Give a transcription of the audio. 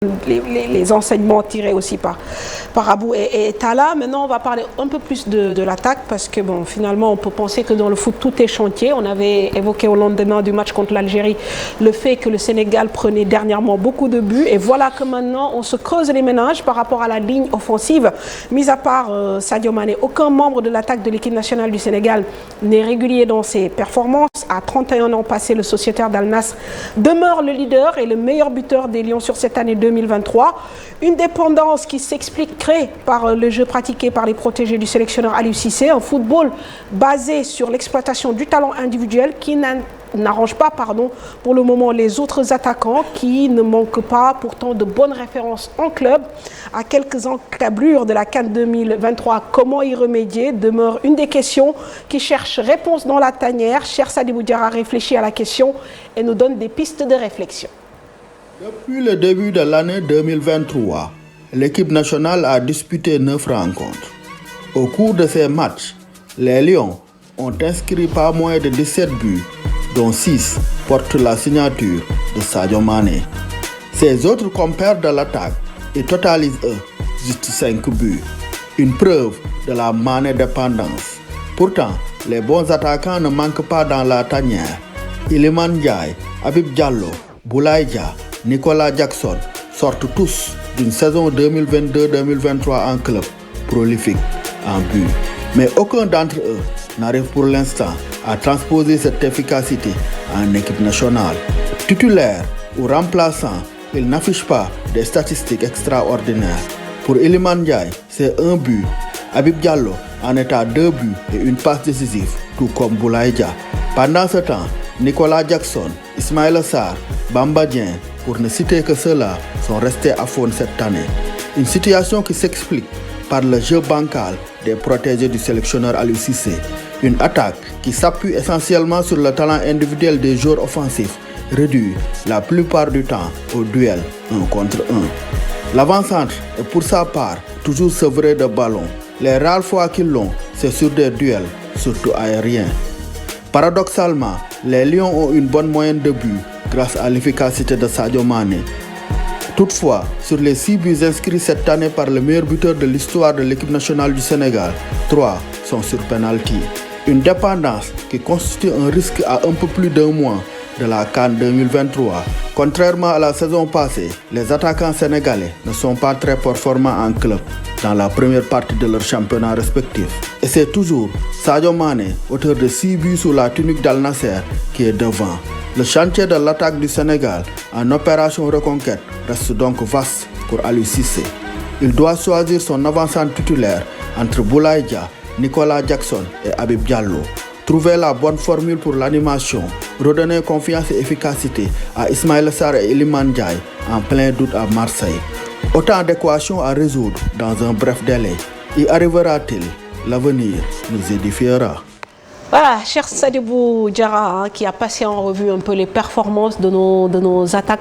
les enseignements tirés aussi par Abou et Talla. Maintenant, on va parler un peu plus de l'attaque parce que bon, finalement, on peut penser que dans le foot, tout est chantier. On avait évoqué au lendemain du match contre l'Algérie le fait que le Sénégal prenait dernièrement beaucoup de buts et voilà que maintenant, on se creuse les méninges par rapport à la ligne offensive. Mis à part Sadio Mané, aucun membre de l'attaque de l'équipe nationale du Sénégal n'est régulier dans ses performances. À 31 ans passés, le sociétaire d'Al Nassr demeure le leader et le meilleur buteur des Lions sur cette année 2023. Une dépendance qui s'expliquerait par le jeu pratiqué par les protégés du sélectionneur Aliou Cissé, un football basé sur l'exploitation du talent individuel qui n'arrange pas pour le moment les autres attaquants qui ne manquent pas pourtant de bonnes références en club. À quelques encablures de la CAN 2023, comment y remédier demeure une des questions qui cherche réponse dans la tanière. Cher Sadibou Diarra réfléchit à la question et nous donne des pistes de réflexion. Depuis le début de l'année 2023, l'équipe nationale a disputé 9 rencontres. Au cours de ces matchs, les Lions ont inscrit pas moins de 17 buts, dont 6 portent la signature de Sadio Mané. Ses autres compères de l'attaque, ils totalisent eux juste 5 buts, une preuve de la Mané dépendance. Pourtant, les bons attaquants ne manquent pas dans la tanière. Iliman Ndiaye, Habib Diallo, Boulaye Dia, Nicolas Jackson sortent tous d'une saison 2022-2023 en club, prolifique en but. Mais aucun d'entre eux n'arrive pour l'instant à transposer cette efficacité en équipe nationale. Titulaire ou remplaçant, il n'affiche pas des statistiques extraordinaires. Pour Iliman Ndiaye, c'est 1 but. Habib Diallo en est à 2 buts et une passe décisive, tout comme Boulaye Dia. Pendant ce temps, Nicolas Jackson, Ismaïla Sarr, Bamba Dieng, pour ne citer que ceux-là, sont restés à fond cette année. Une situation qui s'explique par le jeu bancal des protégés du sélectionneur Aliou Cissé. Une attaque qui s'appuie essentiellement sur le talent individuel des joueurs offensifs, réduit la plupart du temps au duel 1 contre 1. L'avant-centre est pour sa part toujours sevré de ballon. Les rares fois qu'ils l'ont, c'est sur des duels, surtout aériens. Paradoxalement, les Lions ont une bonne moyenne de buts grâce à l'efficacité de Sadio Mané. Toutefois, sur les 6 buts inscrits cette année par le meilleur buteur de l'histoire de l'équipe nationale du Sénégal, 3 sont sur penalty. Une dépendance qui constitue un risque à un peu plus d'1 mois de la CAN 2023. Contrairement à la saison passée, les attaquants sénégalais ne sont pas très performants en club dans la première partie de leur championnat respectif. Et c'est toujours Sadio Mané, auteur de 6 buts sous la tunique d'Al Nassr, qui est devant. Le chantier de l'attaque du Sénégal en opération reconquête reste donc vaste pour Aliou Cissé. Il doit choisir son avant-centre titulaire entre Boulaye Dia, Nicolas Jackson et Habib Diallo. Trouver la bonne formule pour l'animation, redonner confiance et efficacité à Ismaïla Sarr et Iliman Ndiaye en plein doute à Marseille. Autant d'équations à résoudre dans un bref délai. Y arrivera-t-il? L'avenir nous édifiera. Voilà, cher Sadibou Diarra, qui a passé en revue un peu les performances de nos attaquants.